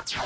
Já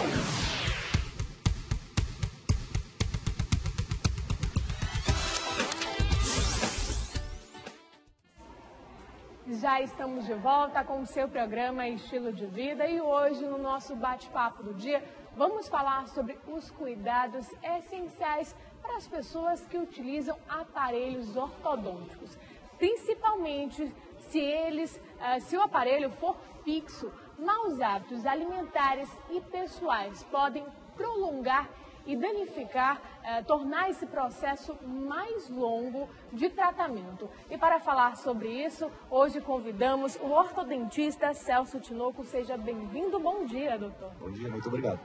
estamos de volta com o seu programa Estilo de Vida e hoje no nosso bate-papo do dia vamos falar sobre os cuidados essenciais para as pessoas que utilizam aparelhos ortodônticos, principalmente se o aparelho for fixo. Maus hábitos alimentares e pessoais podem prolongar e danificar, tornar esse processo mais longo de tratamento. E para falar sobre isso, hoje convidamos o ortodentista Celso Tinoco. Seja bem-vindo. Bom dia, doutor. Bom dia, muito obrigado.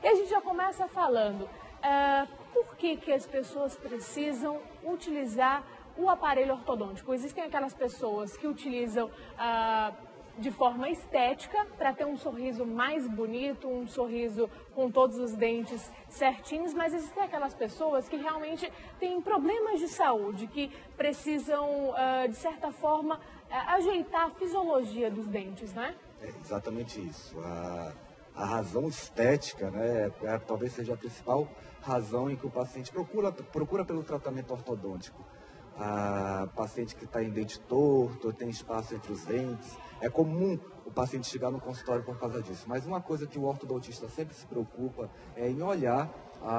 E a gente já começa falando, por que as pessoas precisam utilizar o aparelho ortodôntico? Existem aquelas pessoas que utilizam de forma estética, para ter um sorriso mais bonito, um sorriso com todos os dentes certinhos, mas existem aquelas pessoas que realmente têm problemas de saúde, que precisam, de certa forma, ajeitar a fisiologia dos dentes, né? É exatamente isso. A razão estética, né, talvez seja a principal razão em que o paciente procura pelo tratamento ortodôntico. A paciente que está em dente torto, tem espaço entre os dentes. É comum o paciente chegar no consultório por causa disso. Mas uma coisa que o ortodontista sempre se preocupa é em olhar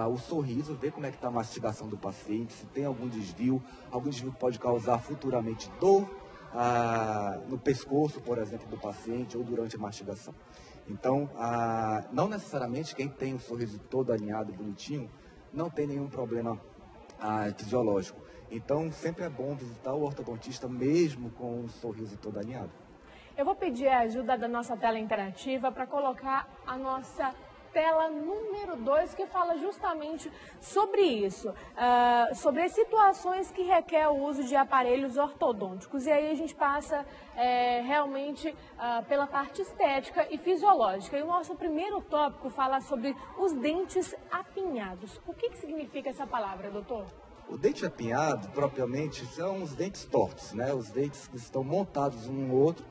o sorriso, ver como é que está a mastigação do paciente, se tem algum desvio que pode causar futuramente dor no pescoço, por exemplo, do paciente ou durante a mastigação. Então, não necessariamente quem tem o sorriso todo alinhado, bonitinho, não tem nenhum problema fisiológico. Então, sempre é bom visitar o ortodontista mesmo com o sorriso todo alinhado. Eu vou pedir a ajuda da nossa tela interativa para colocar a nossa tela número 2, que fala justamente sobre isso, sobre as situações que requer o uso de aparelhos ortodônticos. E aí a gente passa realmente pela parte estética e fisiológica. E o nosso primeiro tópico fala sobre os dentes apinhados. O que significa essa palavra, doutor? O dente apinhado, propriamente, são os dentes tortos, né? Os dentes que estão montados um no outro,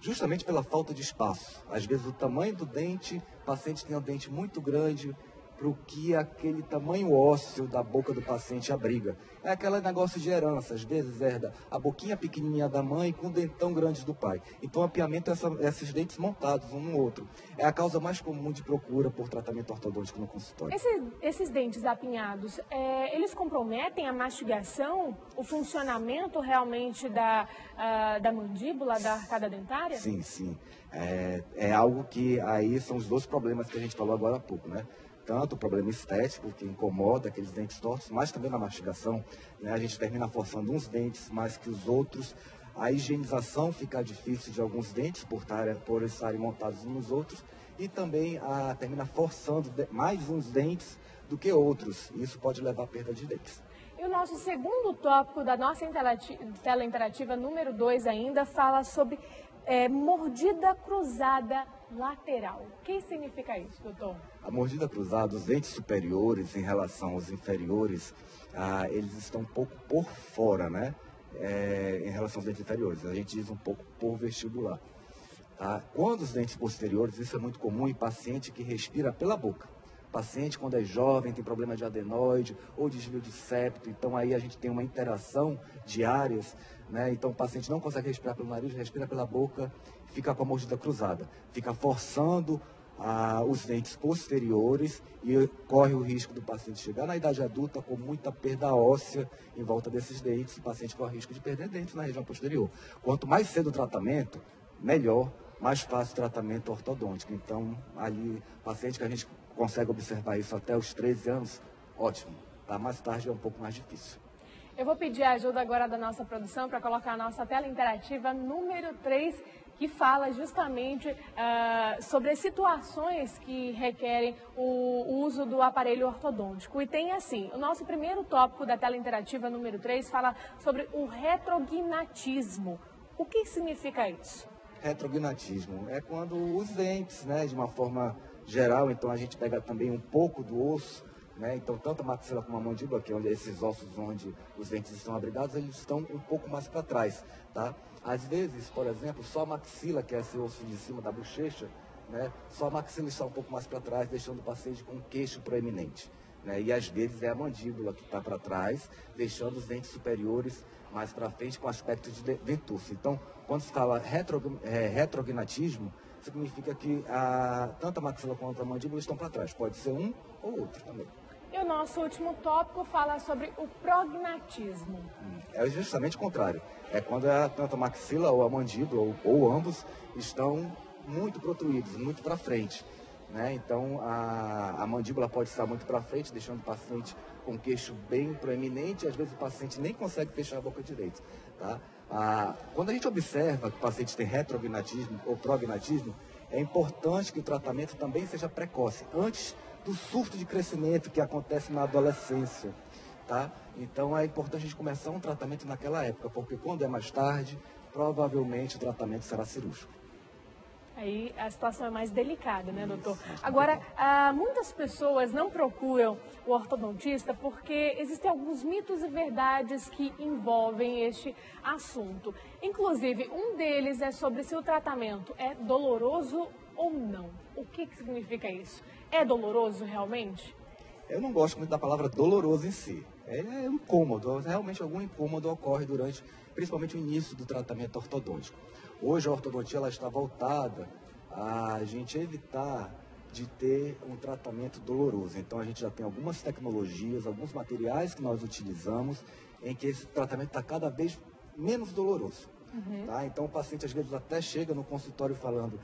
justamente pela falta de espaço. Às vezes o tamanho do dente, o paciente tem um dente muito grande para o que aquele tamanho ósseo da boca do paciente abriga. É aquele negócio de herança, às vezes herda a boquinha pequenininha da mãe com o dentão grande do pai. Então o apiamento é esses dentes montados um no outro. É a causa mais comum de procura por tratamento ortodôntico no consultório. Esses dentes apinhados, eles comprometem a mastigação, o funcionamento realmente da mandíbula, da arcada dentária? Sim, sim. É algo que aí são os dois problemas que a gente falou agora há pouco, né? Tanto o problema estético, que incomoda aqueles dentes tortos, mas também na mastigação, né? A gente termina forçando uns dentes mais que os outros. A higienização fica difícil de alguns dentes por estarem montados uns nos outros. E também termina forçando mais uns dentes do que outros. Isso pode levar à perda de dentes. E o nosso segundo tópico da nossa tela interativa número 2 ainda fala sobre mordida cruzada lateral. O que significa isso, doutor? A mordida cruzada, os dentes superiores em relação aos inferiores, eles estão um pouco por fora, né? Em relação aos dentes inferiores. A gente diz um pouco por vestibular. Quando os dentes posteriores, isso é muito comum em paciente que respira pela boca. Paciente, quando é jovem, tem problema de adenoide ou desvio de septo, então aí a gente tem uma interação de áreas, né? Então o paciente não consegue respirar pelo nariz, respira pela boca, fica com a mordida cruzada, fica forçando os dentes posteriores e corre o risco do paciente chegar na idade adulta com muita perda óssea em volta desses dentes, o paciente corre o risco de perder dentes na região posterior. Quanto mais cedo o tratamento, melhor, mais fácil o tratamento ortodôntico. Então, ali, paciente que a gente consegue observar isso até os 13 anos, ótimo. Mais tarde é um pouco mais difícil. Eu vou pedir a ajuda agora da nossa produção para colocar a nossa tela interativa número 3, que fala justamente sobre as situações que requerem o uso do aparelho ortodôntico. E tem assim, o nosso primeiro tópico da tela interativa número 3 fala sobre o retrognatismo. O que significa isso? Retrognatismo é quando os dentes, né, de uma forma geral, então a gente pega também um pouco do osso, né, então tanto a maxila como a mandíbula, que é onde esses ossos onde os dentes estão abrigados, eles estão um pouco mais para trás, tá? Às vezes, por exemplo, só a maxila, que é esse osso de cima da bochecha, né? Só a maxila está um pouco mais para trás, deixando o paciente com o queixo proeminente, né? E às vezes é a mandíbula que está para trás, deixando os dentes superiores mais para frente com aspecto de dentuço. Então, quando se fala retrognatismo, significa que tanto a maxila quanto a mandíbula estão para trás. Pode ser um ou outro também. E o nosso último tópico fala sobre o prognatismo. É justamente o contrário. É quando tanto a maxila ou a mandíbula, ou ambos, estão muito protruídos, muito para frente, né? Então, a mandíbula pode estar muito para frente, deixando o paciente com o queixo bem proeminente, e às vezes o paciente nem consegue fechar a boca direito, tá? Quando a gente observa que o paciente tem retrognatismo ou prognatismo, é importante que o tratamento também seja precoce, antes do surto de crescimento que acontece na adolescência, tá? Então é importante a gente começar um tratamento naquela época, porque quando é mais tarde, provavelmente o tratamento será cirúrgico. Aí a situação é mais delicada, né, doutor? Agora, muitas pessoas não procuram o ortodontista porque existem alguns mitos e verdades que envolvem este assunto. Inclusive, um deles é sobre se o tratamento é doloroso ou não. O que significa isso? É doloroso realmente? Eu não gosto muito da palavra doloroso em si. É incômodo, realmente algum incômodo ocorre durante, principalmente o início do tratamento ortodôntico. Hoje a ortodontia ela está voltada a gente evitar de ter um tratamento doloroso. Então a gente já tem algumas tecnologias, alguns materiais que nós utilizamos em que esse tratamento está cada vez menos doloroso. Tá? Então o paciente às vezes até chega no consultório falando: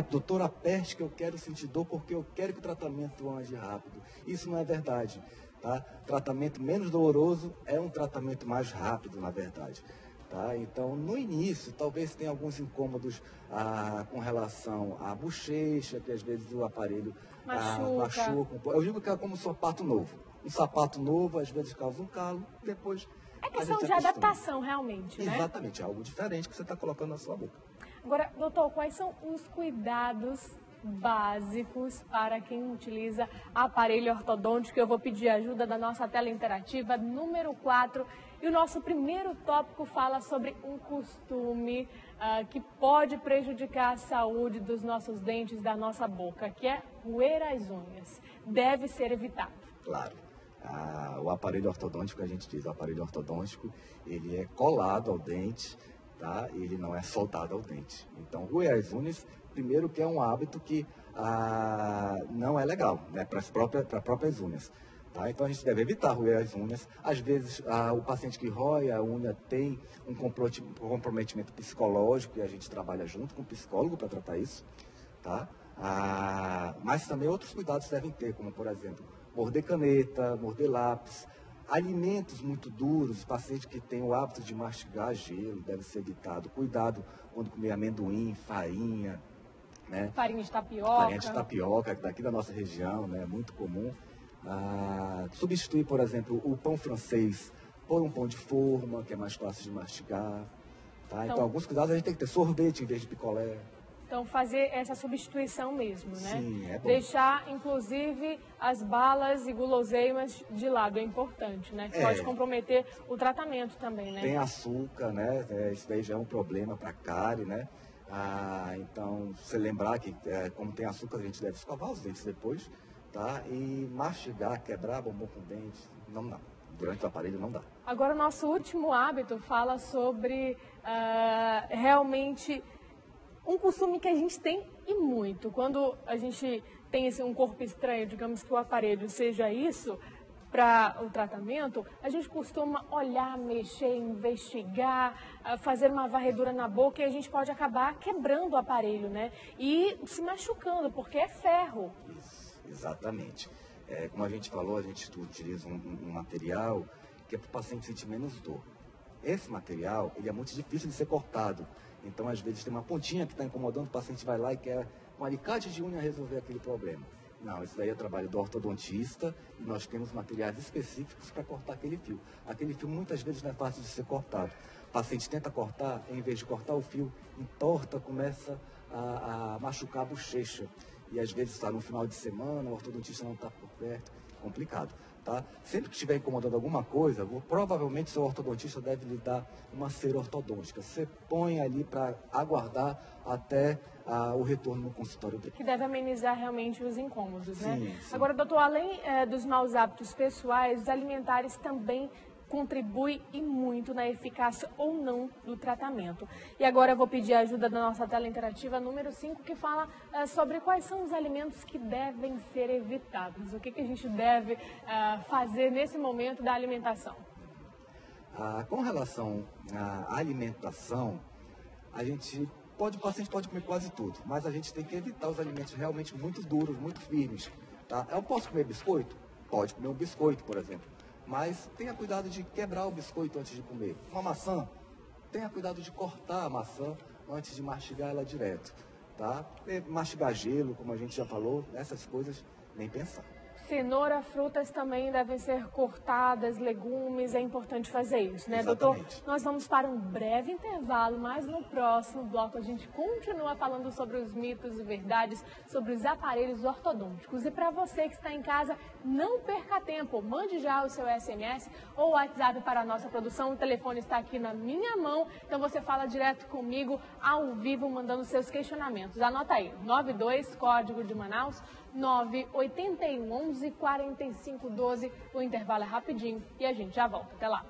doutora, aperte que eu quero sentir dor porque eu quero que o tratamento ande rápido. Isso não é verdade. Tá? Tratamento menos doloroso é um tratamento mais rápido, na verdade. Tá? Então, no início, talvez tenha alguns incômodos com relação à bochecha, que às vezes o aparelho machuca. Eu digo que é como um sapato novo. Um sapato novo, às vezes, causa um calo, depois... É questão de adaptação, realmente, né? Exatamente, é algo diferente que você está colocando na sua boca. Agora, doutor, quais são os cuidados básicos para quem utiliza aparelho ortodôntico? Eu vou pedir ajuda da nossa tela interativa número 4. E o nosso primeiro tópico fala sobre um costume que pode prejudicar a saúde dos nossos dentes, da nossa boca, que é roer as unhas. Deve ser evitado. Claro. O aparelho ortodôntico, a gente diz, o aparelho ortodôntico, ele é colado ao dente, tá? Ele não é soldado ao dente. Então, roer as unhas, primeiro que é um hábito que não é legal, né? Para as próprias unhas. Tá? Então a gente deve evitar roer as unhas. Às vezes o paciente que rói a unha tem um comprometimento psicológico e a gente trabalha junto com o psicólogo para tratar isso. Tá? Mas também outros cuidados devem ter, como por exemplo, morder caneta, morder lápis, alimentos muito duros, paciente que tem o hábito de mastigar gelo deve ser evitado. Cuidado quando comer amendoim, farinha, né? Farinha de tapioca. Farinha de tapioca, daqui da nossa região, né? Muito comum. Substituir, por exemplo, o pão francês por um pão de forma, que é mais fácil de mastigar. Tá? Então, alguns cuidados a gente tem que ter. Sorvete em vez de picolé. Então, fazer essa substituição mesmo, né? Sim, é bom. Deixar, inclusive, as balas e guloseimas de lado, é importante, né? Que pode comprometer o tratamento também, né? Tem açúcar, né? Isso daí já é um problema para a cárie, né? Então, você lembrar que, como tem açúcar, a gente deve escovar os dentes depois, tá? E mastigar, quebrar bombom com dente, não dá. Durante o aparelho não dá. Agora, o nosso último hábito fala sobre realmente um costume que a gente tem e muito. Quando a gente tem um corpo estranho, digamos que o aparelho seja isso, para o tratamento, a gente costuma olhar, mexer, investigar, fazer uma varredura na boca e a gente pode acabar quebrando o aparelho, né? E se machucando, porque é ferro. Isso, exatamente. Como a gente falou, a gente utiliza um material que é para o paciente sentir menos dor. Esse material, ele é muito difícil de ser cortado. Então, às vezes, tem uma pontinha que está incomodando, o paciente vai lá e quer, com alicate de unha, resolver aquele problema. Não, isso daí é trabalho do ortodontista e nós temos materiais específicos para cortar aquele fio. Aquele fio, muitas vezes, não é fácil de ser cortado. O paciente tenta cortar, em vez de cortar o fio, entorta, começa a machucar a bochecha. E, às vezes, está no final de semana, o ortodontista não está por perto. Complicado. Tá? Sempre que estiver incomodando alguma coisa, provavelmente seu ortodontista deve lhe dar uma cera ortodôntica. Você põe ali para aguardar até o retorno no consultório dele. Que deve amenizar realmente os incômodos, né? Sim, sim. Agora, doutor, além dos maus hábitos pessoais, os alimentares também contribui e muito na eficácia ou não do tratamento. E agora eu vou pedir a ajuda da nossa tela interativa número 5, que fala sobre quais são os alimentos que devem ser evitados. O que a gente deve fazer nesse momento da alimentação? Com relação à alimentação, o paciente pode comer quase tudo, mas a gente tem que evitar os alimentos realmente muito duros, muito firmes. Tá? Eu posso comer biscoito? Pode comer um biscoito, por exemplo. Mas tenha cuidado de quebrar o biscoito antes de comer. Uma maçã, tenha cuidado de cortar a maçã antes de mastigar ela direto. Tá? Mastigar gelo, como a gente já falou, essas coisas, nem pensar. Cenoura, frutas também devem ser cortadas, legumes, é importante fazer isso, né, Exatamente. doutor? Nós vamos para um breve intervalo, mas no próximo bloco a gente continua falando sobre os mitos e verdades, sobre os aparelhos ortodônticos. E para você que está em casa, não perca tempo, mande já o seu SMS ou WhatsApp para a nossa produção, o telefone está aqui na minha mão, então você fala direto comigo, ao vivo, mandando seus questionamentos. Anota aí, 92, código de Manaus, 981 11 45 12. O intervalo é rapidinho e a gente já volta. Até lá.